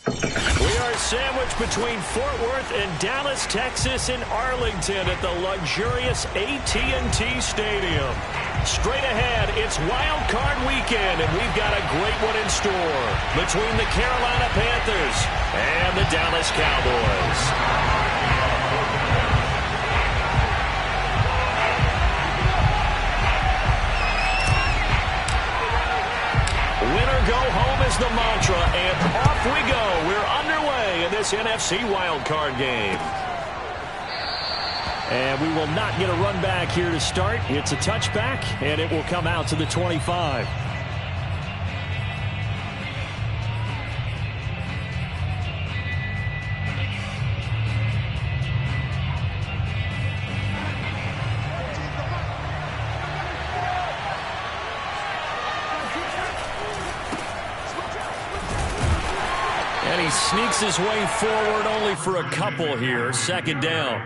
We are sandwiched between Fort Worth and Dallas, Texas, in Arlington at the luxurious AT&T Stadium. Straight ahead, it's Wild Card Weekend, and we've got a great one in store between the Carolina Panthers and the Dallas Cowboys. Winner go home is the mantra, and off we go. We're underway in this NFC Wild Card game. And we will not get a run back here to start. It's a touchback, and it will come out to the 25. And he sneaks his way forward only for a couple here. Second down.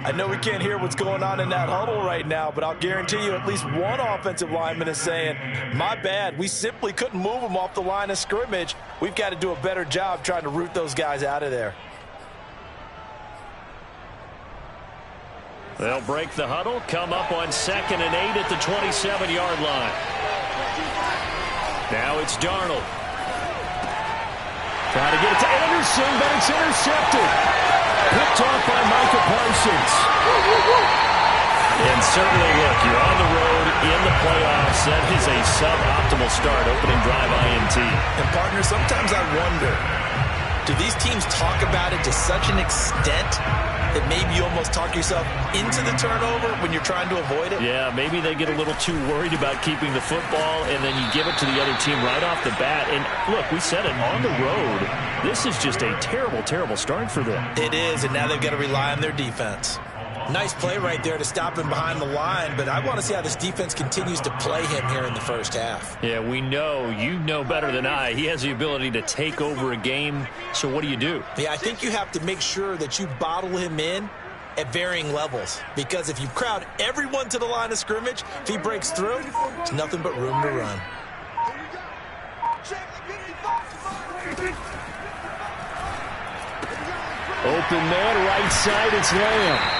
I know we can't hear what's going on in that huddle right now, but I'll guarantee you at least one offensive lineman is saying, my bad, we simply couldn't move them off the line of scrimmage. We've got to do a better job trying to root those guys out of there. They'll break the huddle, come up on 2nd and 8 at the 27-yard line. Now it's Darnold. Trying to get it to Anderson, but it's intercepted. Picked off by Micah Parsons. And certainly, look, you're on the road in the playoffs. That is a suboptimal start, opening drive INT. And, partner, sometimes I wonder, do these teams talk about it to such an extent that maybe you almost talk yourself into the turnover when you're trying to avoid it? Yeah, maybe they get a little too worried about keeping the football, and then you give it to the other team right off the bat. And, look, we said it, on the road, this is just a terrible, terrible start for them. It is, and now they've got to rely on their defense. Nice play right there to stop him behind the line, but I want to see how this defense continues to play him here in the first half. Yeah, we know. You know better than I. He has the ability to take over a game, so what do you do? Yeah, I think you have to make sure that you bottle him in at varying levels, because if you crowd everyone to the line of scrimmage, if he breaks through, there's nothing but room to run. Open man, right side, it's Lamb.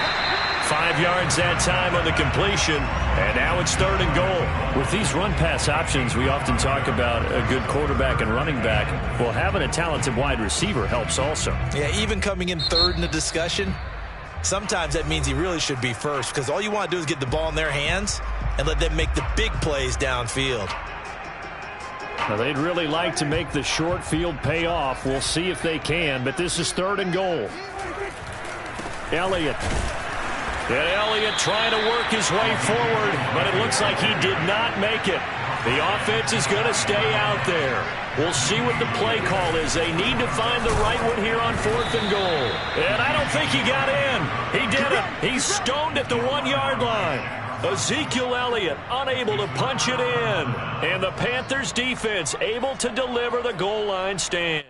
5 yards that time on the completion, and now it's 3rd and goal. With these run-pass options, we often talk about a good quarterback and running back. Well, having a talented wide receiver helps also. Yeah, even coming in 3rd in the discussion, sometimes that means he really should be first, because all you want to do is get the ball in their hands and let them make the big plays downfield. Now, they'd really like to make the short field pay off. We'll see if they can, but this is 3rd and goal. Elliott. And Elliott trying to work his way forward, but it looks like he did not make it. The offense is going to stay out there. We'll see what the play call is. They need to find the right one here on 4th and goal. And I don't think he got in. He did it. He's stoned at the 1-yard line. Ezekiel Elliott unable to punch it in. And the Panthers defense able to deliver the goal line stand.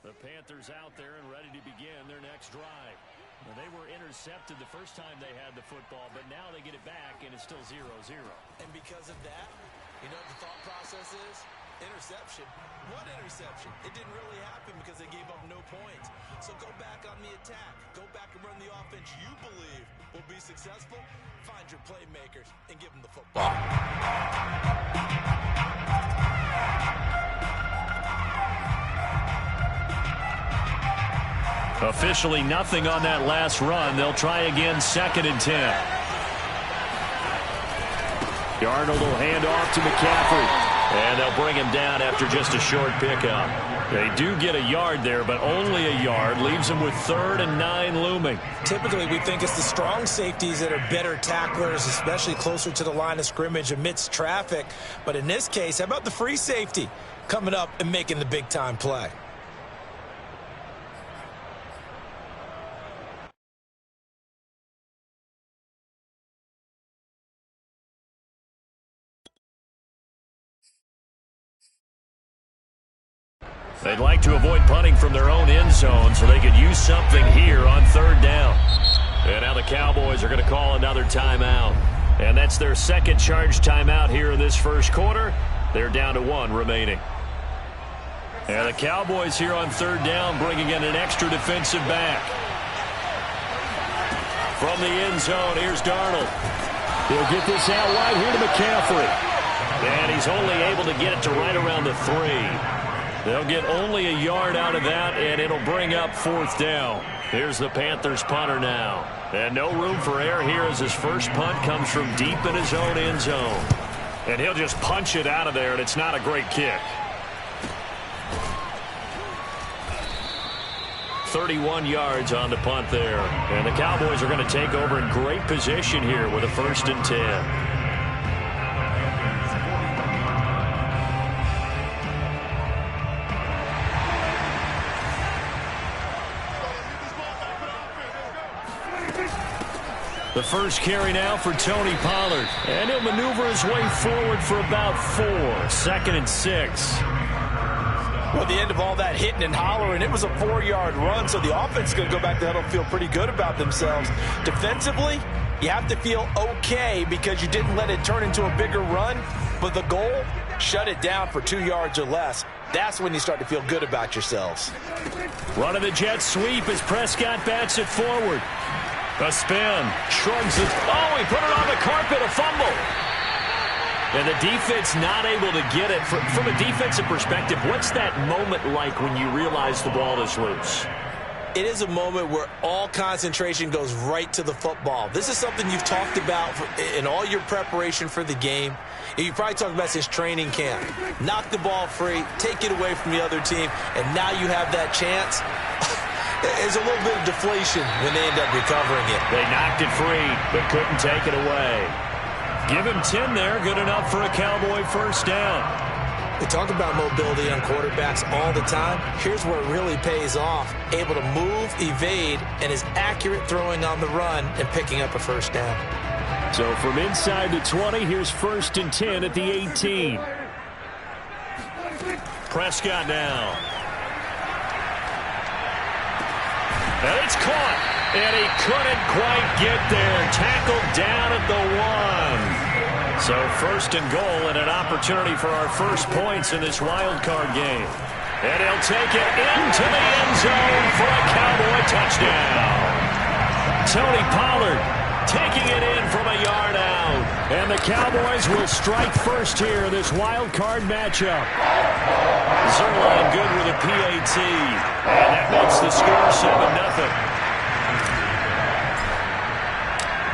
The Panthers out there and ready to begin their next drive. Well, they were intercepted the first time they had the football, but now they get it back, and it's still 0-0. And because of that, you know what the thought process is? Interception. What interception? It didn't really happen because they gave up no points. So go back on the attack. Go back and run the offense you believe will be successful. Find your playmakers and give them the football. Officially nothing on that last run. They'll try again, 2nd and 10. Darnold will hand off to McCaffrey. And they'll bring him down after just a short pickup. They do get a yard there, but only a yard. Leaves them with 3rd and 9 looming. Typically, we think it's the strong safeties that are better tacklers, especially closer to the line of scrimmage amidst traffic. But in this case, how about the free safety coming up and making the big-time play? They'd like to avoid punting from their own end zone so they could use something here on 3rd down. And now the the Cowboys are going to call another timeout. And that's their second charge timeout here in this first quarter. They're down to 1 remaining. And the Cowboys here on third down bringing in an extra defensive back. From the end zone, here's Darnold. He'll get this out wide here to McCaffrey. And he's only able to get it to right around the 3. They'll get only a yard out of that, and it'll bring up fourth down. Here's the Panthers punter now. And no room for error here as his first punt comes from deep in his own end zone. And he'll just punch it out of there, and it's not a great kick. 31 yards on the punt there. And the Cowboys are going to take over in great position here with a 1st and 10. The first carry now for Tony Pollard. And he'll maneuver his way forward for about 4. 2nd and 6. Well, at the end of all that hitting and hollering, it was a 4-yard run, so the offense is going to go back to the huddle and feel pretty good about themselves. Defensively, you have to feel okay because you didn't let it turn into a bigger run, but the goal, shut it down for 2 yards or less. That's when you start to feel good about yourselves. Run of the jet sweep as Prescott bats it forward. A spin, shrugs it. Oh, he put it on the carpet, a fumble. And the defense not able to get it. From a defensive perspective, what's that moment like when you realize the ball is loose? It is a moment where all concentration goes right to the football. This is something you've talked about in all your preparation for the game. And you probably talked about since training camp. Knock the ball free, take it away from the other team, and now you have that chance. There's a little bit of deflation when they end up recovering it. They knocked it free, but couldn't take it away. Give him 10 there, good enough for a Cowboy first down. We talk about mobility on quarterbacks all the time. Here's where it really pays off. Able to move, evade, and is accurate throwing on the run and picking up a first down. So from inside the 20, here's 1st and 10 at the 18. Prescott now. And it's caught, and he couldn't quite get there. Tackled down at the 1. So 1st and goal and an opportunity for our first points in this wild card game. And he'll take it into the end zone for a Cowboy touchdown. Tony Pollard taking it in from a yard out. And the Cowboys will strike first here in this wild card matchup. Zerline good with a PAT. And that makes the score 7-0.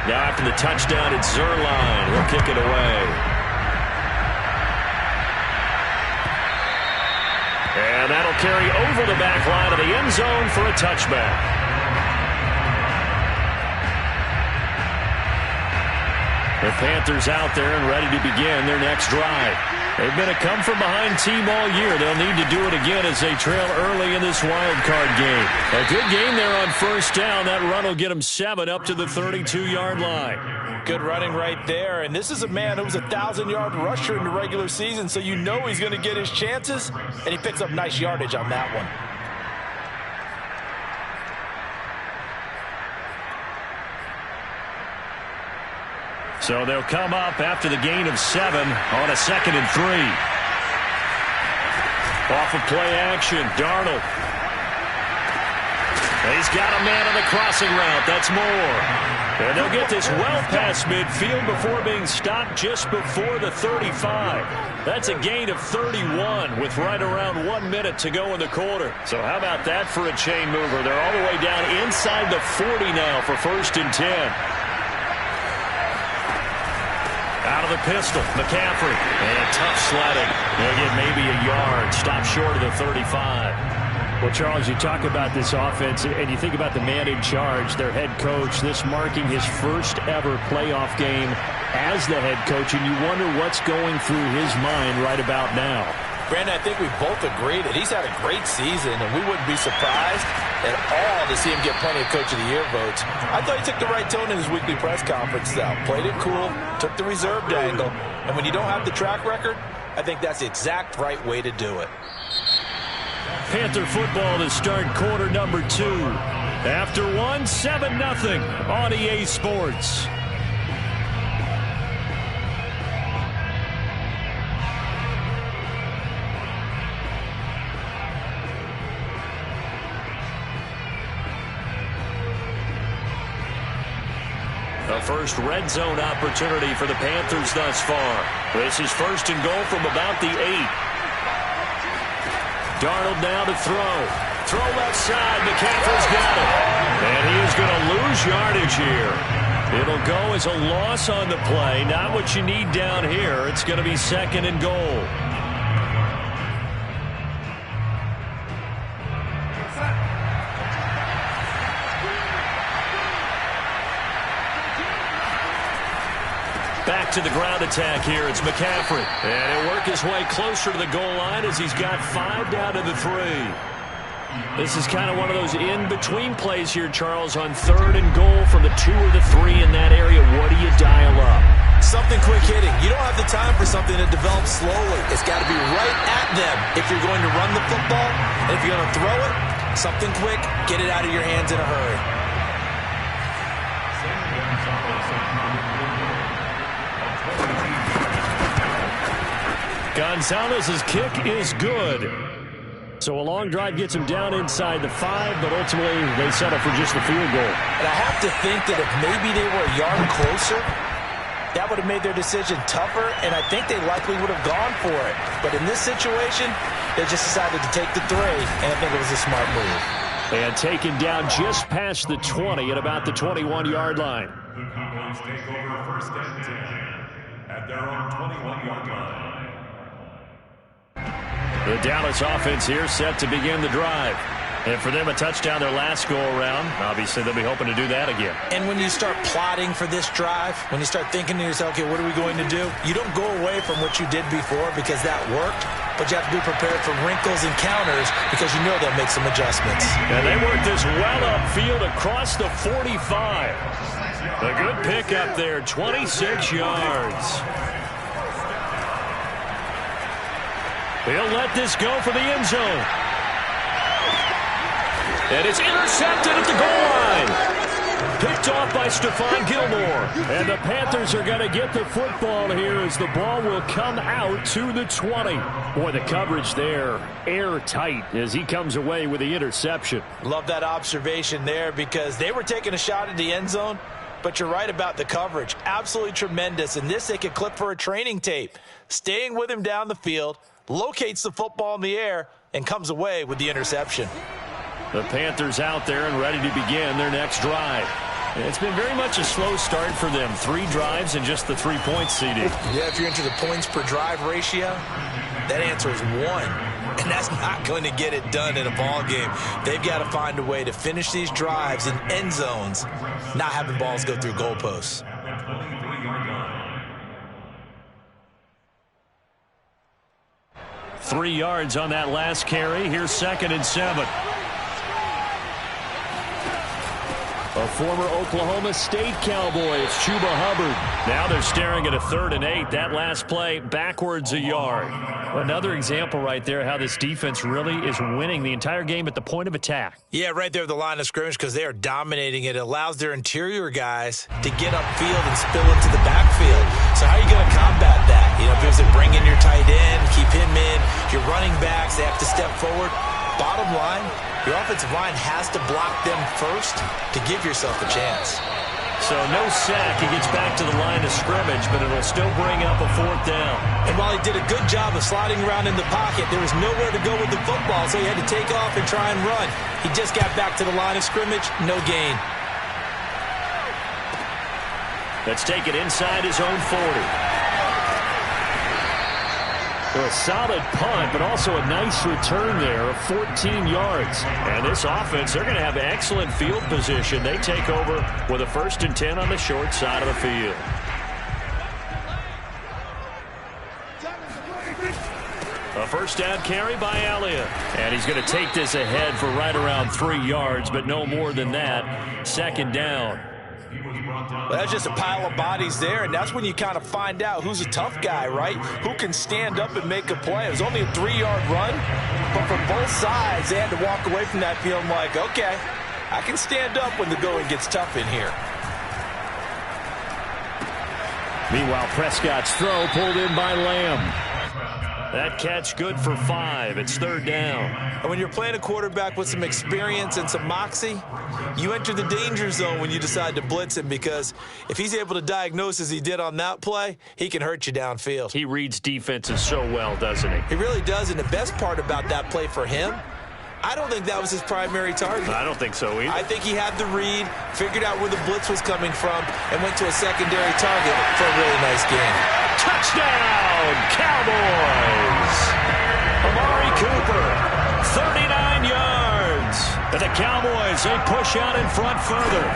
Now after the touchdown, it's Zerline. He'll kick it away. And that'll carry over the back line of the end zone for a touchback. The Panthers out there and ready to begin their next drive. They've been a come-from-behind team all year. They'll need to do it again as they trail early in this wild card game. A good game there on first down. That run will get them 7 up to the 32-yard line. Good running right there. And this is a man who was a 1,000-yard rusher in the regular season, so you know he's going to get his chances, and he picks up nice yardage on that one. So they'll come up after the gain of 7 on a 2nd and 3. Off of play action, Darnold. He's got a man on the crossing route. That's Moore. And they'll get this well past midfield before being stopped just before the 35. That's a gain of 31 with right around 1 minute to go in the quarter. So how about that for a chain mover? They're all the way down inside the 40 now for 1st and 10. Out of the pistol, McCaffrey. And tough sledding. They'll get maybe a yard. Stop short of the 35. Well, Charles, you talk about this offense, and you think about the man in charge, their head coach, this marking his first ever playoff game as the head coach, and you wonder what's going through his mind right about now. Brandon, I think we both agree that he's had a great season, and we wouldn't be surprised at all to see him get plenty of Coach of the Year votes. I thought he took the right tone in his weekly press conference, though. Played it cool, took the reserved angle, and when you don't have the track record, I think that's the exact right way to do it. Panther football to start quarter number 2. After one, 7-0 on EA Sports. The first red zone opportunity for the Panthers thus far. This is first and goal from about the 8. Darnold now to throw. Throw left side. McCaffrey's got it. And he is going to lose yardage here. It'll go as a loss on the play. Not what you need down here. It's going to be second and goal. Back to the ground attack here. It's McCaffrey. And he'll work his way closer to the goal line as he's got 5 down to the 3. This is kind of one of those in-between plays here, Charles, on third and goal from the 2 or the 3 in that area. What do you dial up? Something quick hitting. You don't have the time for something to develop slowly. It's got to be right at them if you're going to run the football. And if you're going to throw it, something quick, get it out of your hands in a hurry. Gonzalez's kick is good. So a long drive gets him down inside the 5, but ultimately they settle for just the field goal. And I have to think that if maybe they were a yard closer, that would have made their decision tougher, and I think they likely would have gone for it. But in this situation, they just decided to take the 3, and I think it was a smart move. And taken down just past the 20 at about the 21-yard line. The Cowboys take over first and 10 at their own 21-yard line. The Dallas offense here set to begin the drive. And for them, a touchdown their last go-around. Obviously, they'll be hoping to do that again. And when you start plotting for this drive, when you start thinking to yourself, okay, what are we going to do? You don't go away from what you did before because that worked, but you have to be prepared for wrinkles and counters because you know they'll make some adjustments. And they work this well upfield across the 45. A good pickup there, 26 yards. He'll let this go for the end zone. And it's intercepted at the goal line. Picked off by Stephon Gilmore. And the Panthers are going to get the football here as the ball will come out to the 20. Boy, the coverage there, airtight as he comes away with the interception. Love that observation there because they were taking a shot at the end zone, but you're right about the coverage. Absolutely tremendous. And this they could clip for a training tape. Staying with him down the field, locates the football in the air, and comes away with the interception. The Panthers out there and ready to begin their next drive. It's been very much a slow start for them. 3 drives and just the 3 points, CD. Yeah, if you're into the points per drive ratio, that answer is 1. And that's not going to get it done in a ball game. They've got to find a way to finish these drives in end zones, not having balls go through goalposts. 3 yards on that last carry. Here's 2nd and 7. A former Oklahoma State Cowboy, it's Chuba Hubbard. Now they're staring at a 3rd and 8. That last play, backwards a yard. Another example right there how this defense really is winning the entire game at the point of attack. Yeah, right there at the line of scrimmage because they are dominating it. It allows their interior guys to get upfield and spill into the backfield. So how are you going to combat that? You know, if it's bring in your tight end, keep him in, your running backs, they have to step forward. Bottom line, your offensive line has to block them first to give yourself a chance. So no sack. He gets back to the line of scrimmage, but it'll still bring up a 4th down. And while he did a good job of sliding around in the pocket, there was nowhere to go with the football, so he had to take off and try and run. He just got back to the line of scrimmage, no gain. Let's take it inside his own 40. A solid punt, but also a nice return there of 14 yards. And this offense, they're going to have excellent field position. They take over with a 1st and 10 on the short side of the field. A first down carry by Elliott. And he's going to take this ahead for right around 3 yards, but no more than that. 2nd down. Well, that's just a pile of bodies there, and that's when you kind of find out who's a tough guy, right? Who can stand up and make a play. It was only a 3-yard run, but from both sides, they had to walk away from that feeling like, okay, I can stand up when the going gets tough in here. Meanwhile, Prescott's throw pulled in by Lamb. That catch good for 5. It's 3rd down. And when you're playing a quarterback with some experience and some moxie, you enter the danger zone when you decide to blitz him, because if he's able to diagnose as he did on that play, he can hurt you downfield. He reads defenses so well, doesn't he? He really does, and the best part about that play for him, I don't think that was his primary target. I don't think so either. I think he had the read, figured out where the blitz was coming from, and went to a secondary target for a really nice game. Touchdown, Cowboys! Amari Cooper, 39 yards. And the Cowboys, they push out in front further.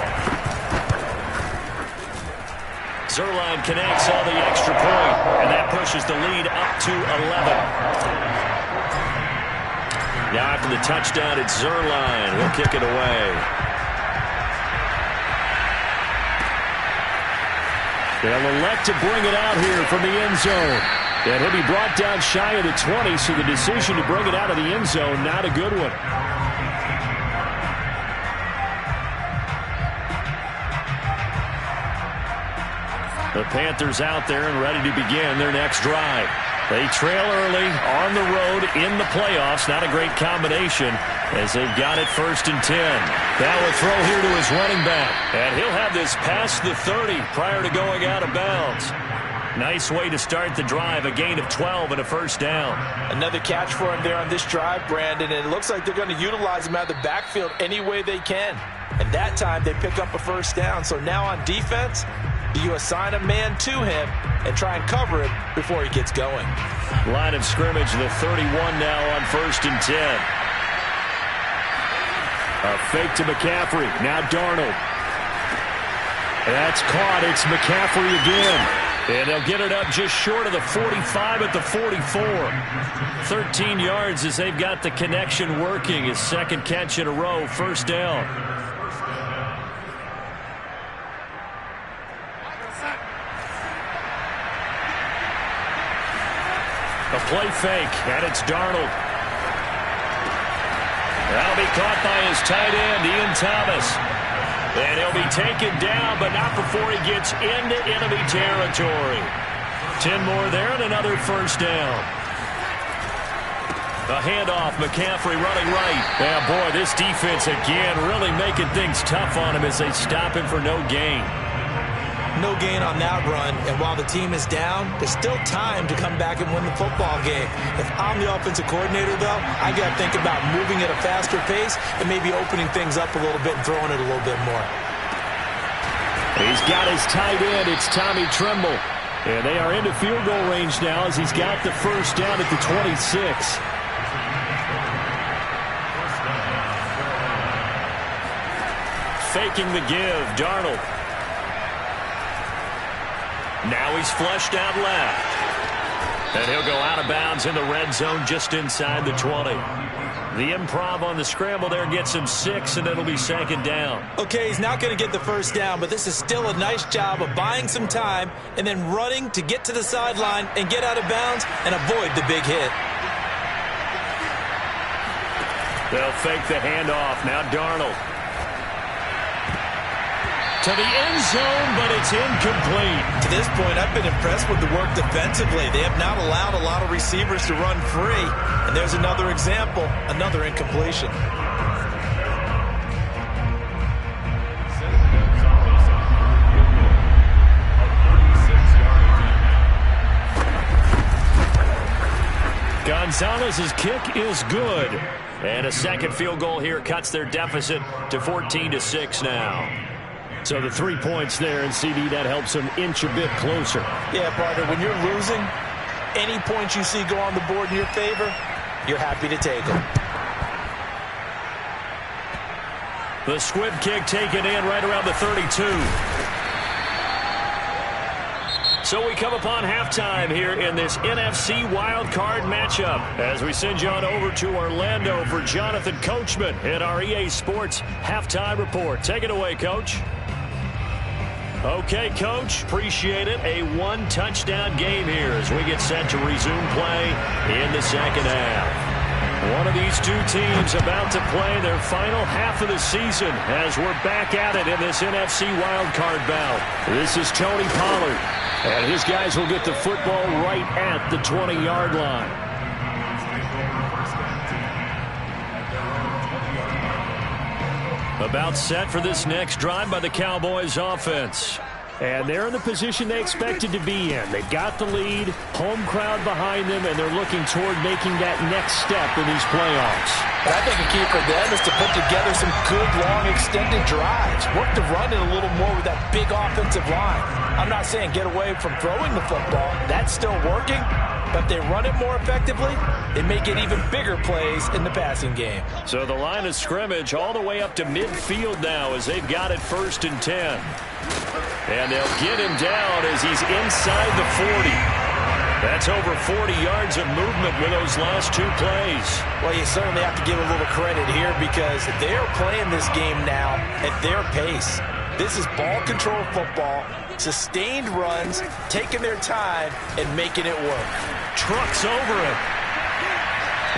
Zerline connects on the extra point, and that pushes the lead up to 11. Now after the touchdown, it's Zerline. He'll kick it away. They'll elect to bring it out here from the end zone. And he'll be brought down shy of the 20, so the decision to bring it out of the end zone, not a good one. The Panthers out there and ready to begin their next drive. They trail early on the road in the playoffs. Not a great combination as they've got it 1st and 10. Now a throw here to his running back. And he'll have this past the 30 prior to going out of bounds. Nice way to start the drive. A gain of 12 and a 1st down. Another catch for him there on this drive, Brandon. And it looks like they're going to utilize him out of the backfield any way they can. And that time they pick up a 1st down. So now on defense, you assign a man to him and try and cover it before he gets going. Line of scrimmage, the 31 now on 1st and 10. A fake to McCaffrey. Now Darnold. That's caught. It's McCaffrey again. And they'll get it up just short of the 45 at the 44. 13 yards as they've got the connection working. His 2nd catch in a row, 1st down. A play fake, and it's Darnold. That'll be caught by his tight end, Ian Thomas. And he'll be taken down, but not before he gets into enemy territory. 10 more there and another 1st down. A handoff, McCaffrey running right. Yeah, boy, this defense again really making things tough on him as they stop him for no gain. No gain on that run, and while the team is down, there's still time to come back and win the football game. If I'm the offensive coordinator, though, I got to think about moving at a faster pace and maybe opening things up a little bit and throwing it a little bit more. He's got his tight end. It's Tommy Tremble. And they are into field goal range now as he's got the 1st down at the 26. Faking the give, Darnold. Now he's flushed out left. And he'll go out of bounds in the red zone just inside the 20. The improv on the scramble there gets him 6, and it'll be 2nd down. Okay, he's not going to get the 1st down, but this is still a nice job of buying some time and then running to get to the sideline and get out of bounds and avoid the big hit. They'll fake the handoff. Now Darnold. To the end zone, but it's incomplete. To this point, I've been impressed with the work defensively. They have not allowed a lot of receivers to run free. And there's another example, another incompletion. Gonzalez's kick is good. And a 2nd field goal here cuts their deficit to 14-6 now. So the 3 points there, and CD, that helps them inch a bit closer. Yeah, partner, when you're losing, any points you see go on the board in your favor, you're happy to take them. The squib kick taken in right around the 32. So we come upon halftime here in this NFC wildcard matchup as we send you on over to Orlando for Jonathan Coachman at our EA Sports Halftime Report. Take it away, Coach. Okay, Coach, appreciate it. A 1-touchdown game here as we get set to resume play in the 2nd half. One of these two teams about to play their final half of the season as we're back at it in this NFC wildcard bout. This is Tony Pollard, and his guys will get the football right at the 20-yard line. About set for this next drive by the Cowboys offense. And they're in the position they expected to be in. They've got the lead, home crowd behind them, and they're looking toward making that next step in these playoffs. And I think a key for them is to put together some good, long, extended drives. Work the run in a little more with that big offensive line. I'm not saying get away from throwing the football. That's still working. But if they run it more effectively, they may get even bigger plays in the passing game. So the line of scrimmage all the way up to midfield now as they've got it 1st and 10. And they'll get him down as he's inside the 40. That's over 40 yards of movement with those last two plays. Well, you certainly have to give a little credit here because they're playing this game now at their pace. This is ball control football, sustained runs, taking their time, and making it work. Trucks over it.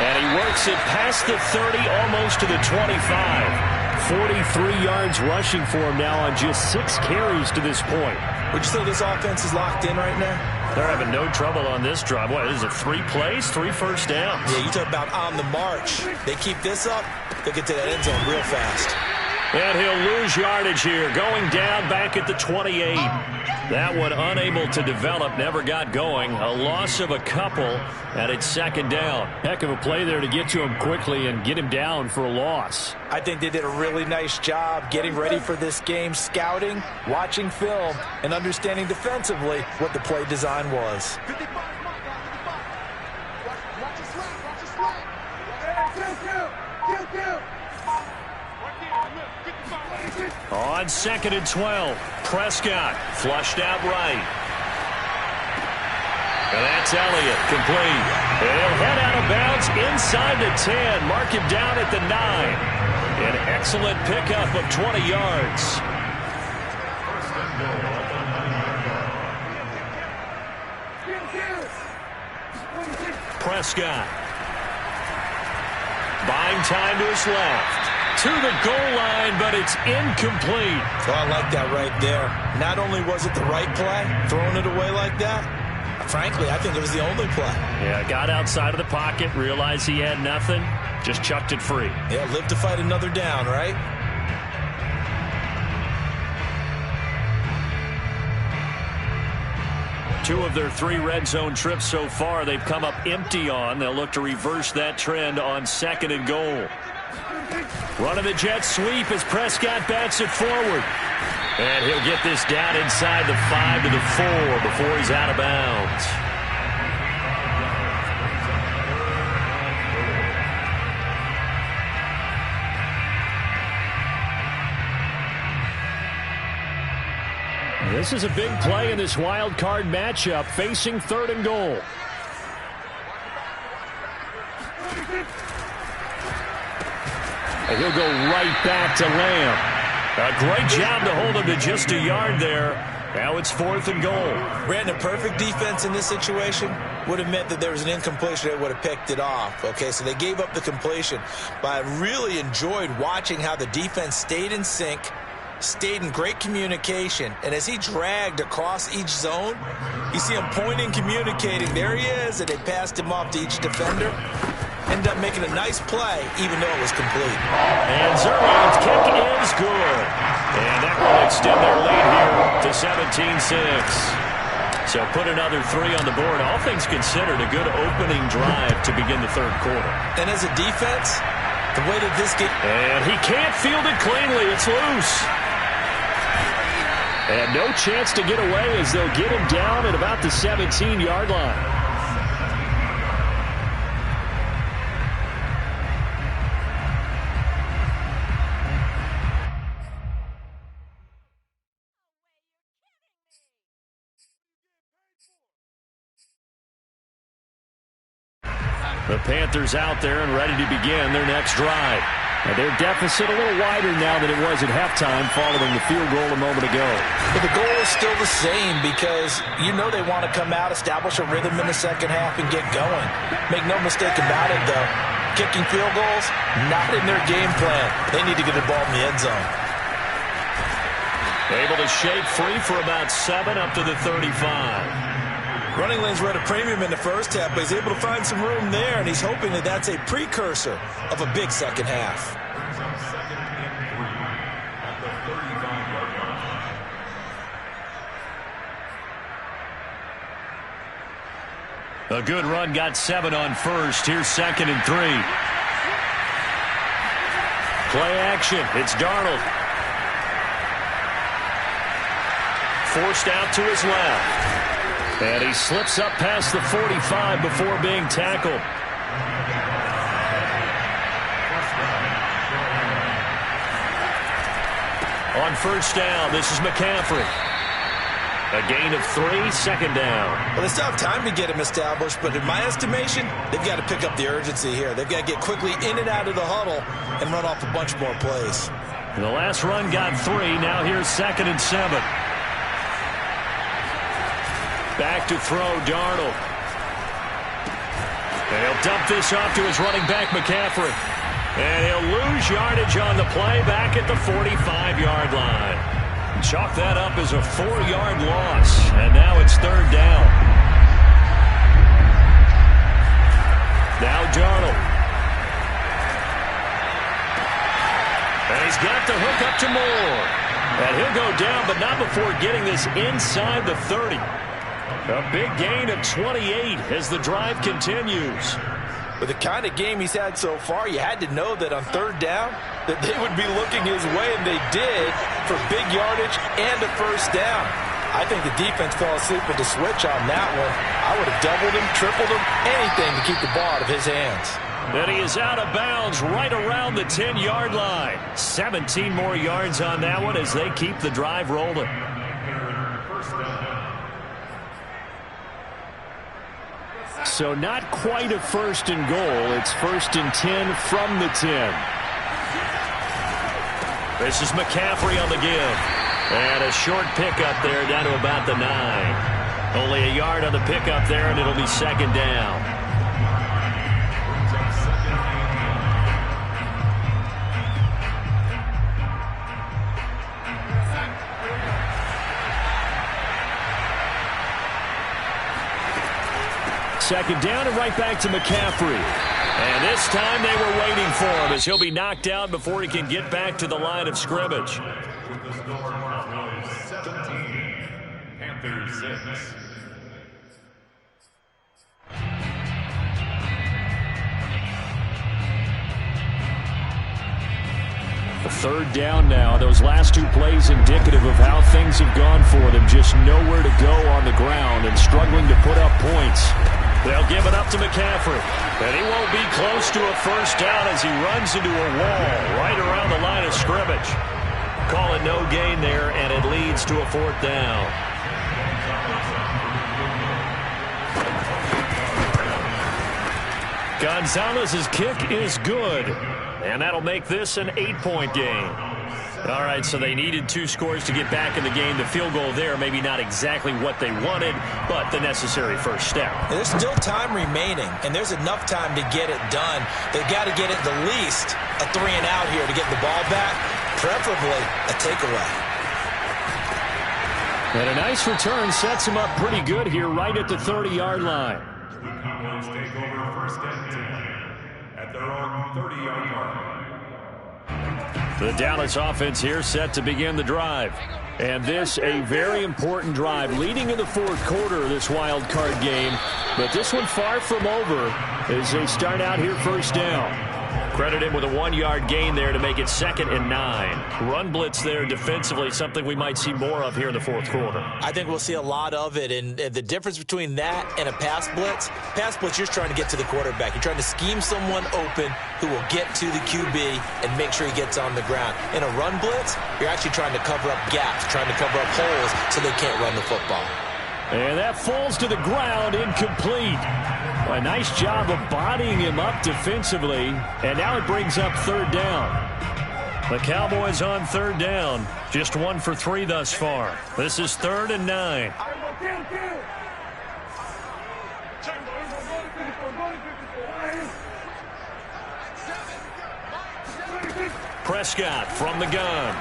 And he works it past the 30, almost to the 25. 43 yards rushing for him now on just 6 carries to this point. Would you say this offense is locked in right now? They're having no trouble on this drive. What is it, 3 plays, 3 first downs? Yeah, you talk about on the march. They keep this up, they'll get to that end zone real fast. And he'll lose yardage here, going down back at the 28. That one unable to develop, never got going. A loss of a couple, and it's 2nd down. Heck of a play there to get to him quickly and get him down for a loss. I think they did a really nice job getting ready for this game, scouting, watching film, and understanding defensively what the play design was. On 2nd and 12, Prescott flushed out right. And that's Elliott, complete. And he'll head out of bounds inside the 10, mark him down at the 9. An excellent pickup of 20 yards. Prescott. Buying time to his left. To the goal line, but it's incomplete. Oh, I like that right there. Not only was it the right play, throwing it away like that, frankly, I think it was the only play. Yeah, got outside of the pocket, realized he had nothing, just chucked it free. Yeah, live to fight another down, right? Two of their 3 red zone trips so far, they've come up empty on. They'll look to reverse that trend on 2nd and goal. Running the jet sweep as Prescott bats it forward. And he'll get this down inside the 5 to the 4 before he's out of bounds. This is a big play in this wild card matchup, facing 3rd and goal. And he'll go right back to Lamb. A great job to hold him to just a yard there. Now it's 4th and goal. Brandon, perfect defense in this situation would have meant that there was an incompletion that would have picked it off. Okay, so they gave up the completion. But I really enjoyed watching how the defense stayed in sync, stayed in great communication. And as he dragged across each zone, you see him pointing, communicating. There he is, and they passed him off to each defender. Ended up making a nice play, even though it was complete. And Zerline's kick is good. And that will extend their lead here to 17-6. So put another 3 on the board. All things considered, a good opening drive to begin the 3rd quarter. And as a defense, the way that this game... And he can't field it cleanly. It's loose. And no chance to get away as they'll get him down at about the 17-yard line. The Panthers out there and ready to begin their next drive. And their deficit a little wider now than it was at halftime following the field goal a moment ago. But the goal is still the same because you know they want to come out, establish a rhythm in the second half, and get going. Make no mistake about it, though. kicking field goals, not in their game plan. They need to get the ball in the end zone. Able to shake free for about 7 up to the 35. Running lanes were at a premium in the first half, but he's able to find some room there, and he's hoping that that's a precursor of a big second half. A good run, got 7 on first. Here's 2nd and 3. Play action. It's Darnold. Forced out to his left. And he slips up past the 45 before being tackled. On first down, this is McCaffrey. A gain of 3, 2nd down. Well, they still have time to get him established, but in my estimation, they've got to pick up the urgency here. They've got to get quickly in and out of the huddle and run off a bunch more plays. The last run got 3. Now here's 2nd and 7. Back to throw, Darnold. And he'll dump this off to his running back, McCaffrey. And he'll lose yardage on the play back at the 45-yard line. Chalk that up as a 4-yard loss. And now it's 3rd down. Now Darnold. And he's got the hook up to Moore. And he'll go down, but not before getting this inside the 30. A big gain of 28 as the drive continues. With the kind of game he's had so far, you had to know that on 3rd down that they would be looking his way, and they did, for big yardage and a first down. I think the defense fell asleep with the switch on that one. I would have doubled him, tripled him, anything to keep the ball out of his hands. And he is out of bounds right around the 10-yard line. 17 more yards on that one as they keep the drive rolling. So not quite a 1st and goal. It's 1st and 10 from the 10. This is McCaffrey on the give. And a short pickup there down to about the 9. Only a yard on the pickup there, and it'll be 2nd down. Second down and right back to McCaffrey. And this time they were waiting for him as he'll be knocked out before he can get back to the line of scrimmage. Panthers 6. The 3rd down now. Those last 2 plays indicative of how things have gone for them. Just nowhere to go on the ground and struggling to put up points. They'll give it up to McCaffrey. And he won't be close to a first down as he runs into a wall right around the line of scrimmage. Call it no gain there, and it leads to a 4th down. Gonzalez's kick is good. And that'll make this an 8-point game. All right, so they needed 2 scores to get back in the game. The field goal there, maybe not exactly what they wanted, but the necessary first step. There's still time remaining, and there's enough time to get it done. They've got to get at the least a 3-and-out here to get the ball back, preferably a takeaway. And a nice return sets them up pretty good here right at the 30-yard line. The Cowboys take over 1st and 10 at their own 30-yard line. The Dallas offense here set to begin the drive. And this a very important drive leading in the 4th quarter of this wild card game. But this one far from over as they start out here 1st down. Credit him with a 1-yard gain there to make it 2nd and 9. Run blitz there defensively, something we might see more of here in the 4th quarter. I think we'll see a lot of it, and the difference between that and a pass blitz, you're trying to get to the quarterback. You're trying to scheme someone open who will get to the QB and make sure he gets on the ground. In a run blitz, you're actually trying to cover up gaps, trying to cover up holes so they can't run the football. And that falls to the ground, incomplete. A nice job of bodying him up defensively. And now it brings up 3rd down. The Cowboys on 3rd down. Just 1 for 3 thus far. This is 3rd and 9. Prescott from the gun.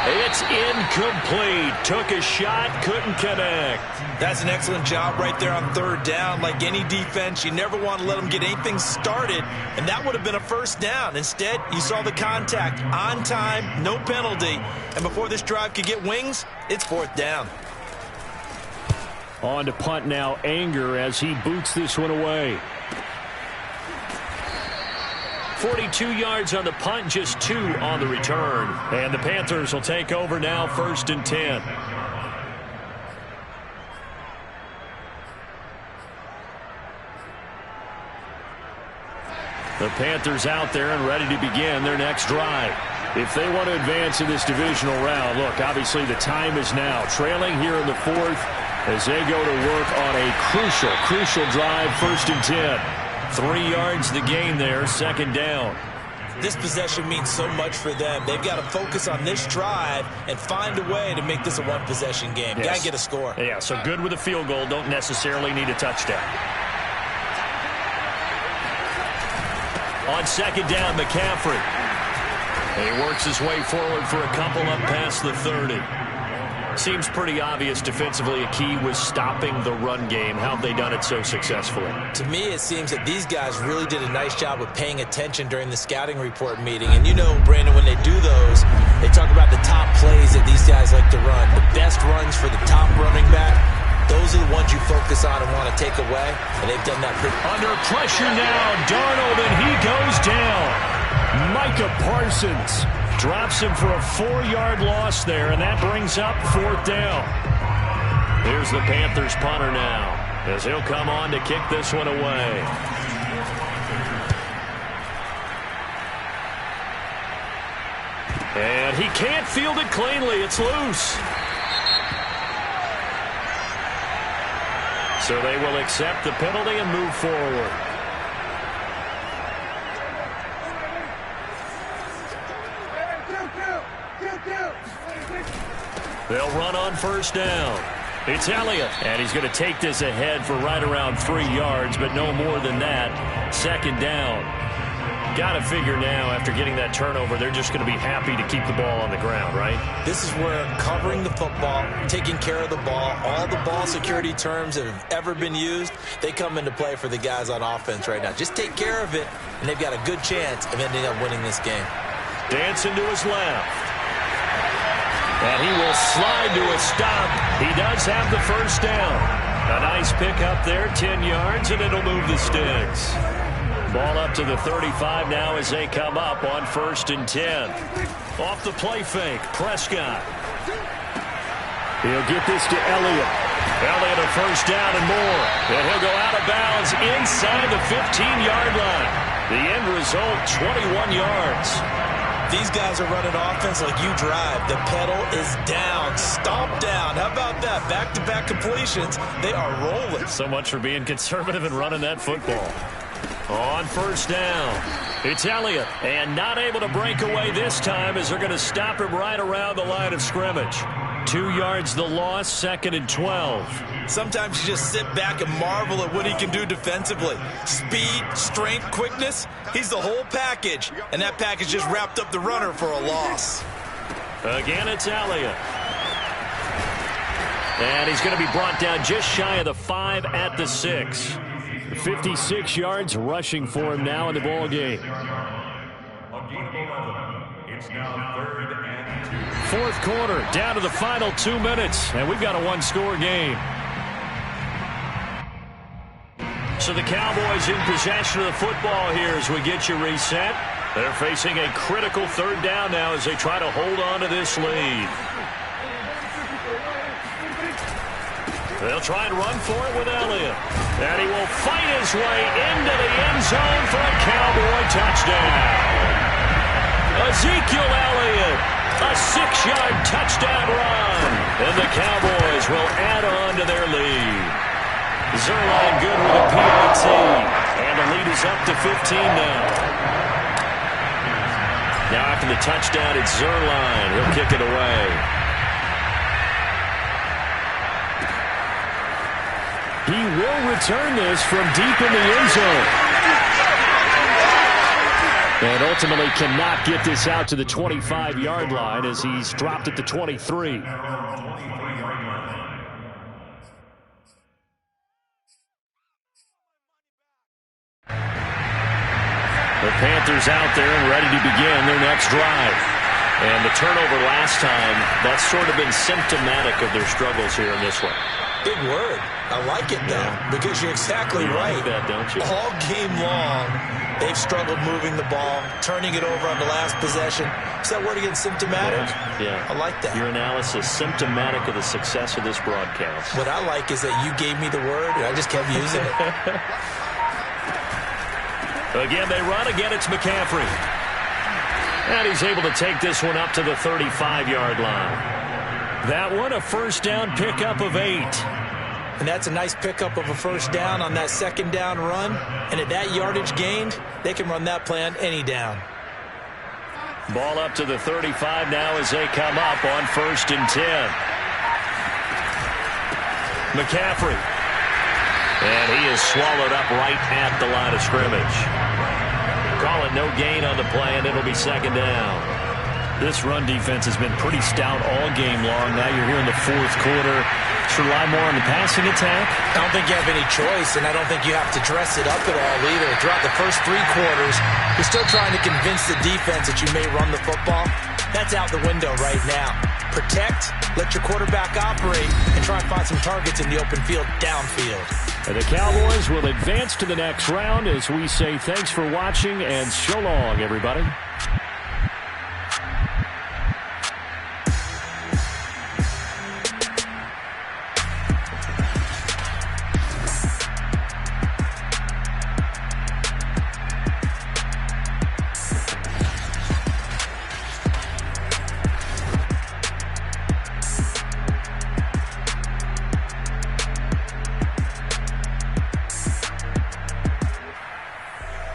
It's incomplete. Took a shot, couldn't connect. That's an excellent job right there on third down. Like any defense, you never want to let them get anything started, and that would have been a first down. Instead, you saw the contact on time, no penalty, and before this drive could get wings, it's fourth down. On to punt now, Anger, as he boots this one away. 42 yards on the punt, just 2 on the return. And the Panthers will take over now, 1st and 10. The Panthers out there and ready to begin their next drive. If they want to advance in this divisional round, look, obviously the time is now. Trailing here in the 4th as they go to work on a crucial drive, 1st and 10. 3 yards the gain there, 2nd down. This possession means so much for them. They've got to focus on this drive and find a way to make this a one-possession game. Yes. Got to get a score. Yeah, so good with a field goal. Don't necessarily need a touchdown. On 2nd down, McCaffrey. He works his way forward for a couple up past the 30. Seems pretty obvious defensively a key was stopping the run game. How have they done it so successfully? To me, it seems that these guys really did a nice job of paying attention during the scouting report meeting. And you know, Brandon, when they do those, they talk about the top plays that these guys like to run. The best runs for the top running back, those are the ones you focus on and want to take away. And they've done that pretty. Under pressure now, Darnold, and he goes down. Micah Parsons drops him for a 4-yard loss there, and that brings up 4th down. Here's the Panthers punter now, as he'll come on to kick this one away. And he can't field it cleanly. It's loose. So they will accept the penalty and move forward. They'll run on 1st down. It's Elliott, and he's going to take this ahead for right around 3 yards, but no more than that. 2nd down. Got to figure now, after getting that turnover, they're just going to be happy to keep the ball on the ground, right? This is where covering the football, taking care of the ball, all the ball security terms that have ever been used, they come into play for the guys on offense right now. Just take care of it, and they've got a good chance of ending up winning this game. Dancing to his left. And he will slide to a stop. He does have the 1st down. A nice pickup there, 10 yards, and it'll move the sticks. Ball up to the 35 now as they come up on 1st and 10. Off the play fake, Prescott. He'll get this to Elliott. Elliott a 1st down and more. And he'll go out of bounds inside the 15-yard line. The end result, 21 yards. These guys are running offense like you drive. The pedal is down, stomp down. How about that? Back-to-back completions. They are rolling. So much for being conservative and running that football. On 1st down, it's Elliott. And not able to break away this time as they're going to stop him right around the line of scrimmage. 2 yards the loss, 2nd and 12. Sometimes you just sit back and marvel at what he can do defensively. Speed, strength, quickness, he's the whole package. And that package just wrapped up the runner for a loss. Again, it's Elliott. And he's going to be brought down just shy of the 5 at the 6. 56 yards rushing for him now in the ball game. It's now 3rd and 2. 4th quarter, down to the final 2 minutes, and we've got a one-score game. So the Cowboys in possession of the football here as we get you reset. They're facing a critical 3rd down now as they try to hold on to this lead. They'll try and run for it with Elliott. And he will fight his way into the end zone for a Cowboy touchdown. Ezekiel Elliott, a 6-yard touchdown run. And the Cowboys will add on to their lead. Zerline good with a PAT. And the lead is up to 15 now. Now after the touchdown, it's Zerline. He'll kick it away. He will return this from deep in the end zone. And ultimately cannot get this out to the 25-yard line as he's dropped at the 23. The Panthers out there and ready to begin their next drive. And the turnover last time, that's sort of been symptomatic of their struggles here in this one. Big word. I like it, though, because you're exactly right. Like that, don't you? All game long, they've struggled moving the ball, turning it over on the last possession. Is that word again, symptomatic? Yeah. I like that. Your analysis, symptomatic of the success of this broadcast. What I like is that you gave me the word, and I just kept using it. Again, they run. Again, it's McCaffrey. And he's able to take this one up to the 35-yard line. That one, a first down pickup of 8. And that's a nice pickup of a first down on that second down run. And at that yardage gained, they can run that play on any down. Ball up to the 35 now as they come up on 1st and 10. McCaffrey. And he is swallowed up right at the line of scrimmage. Call it no gain on the play, and it'll be second down. This run defense has been pretty stout all game long. Now you're here in the 4th quarter. Should rely more on the passing attack? I don't think you have any choice, and I don't think you have to dress it up at all either. Throughout the first 3 quarters, you're still trying to convince the defense that you may run the football. That's out the window right now. Protect, let your quarterback operate, and try and find some targets in the open field downfield. And the Cowboys will advance to the next round as we say thanks for watching and so long, everybody.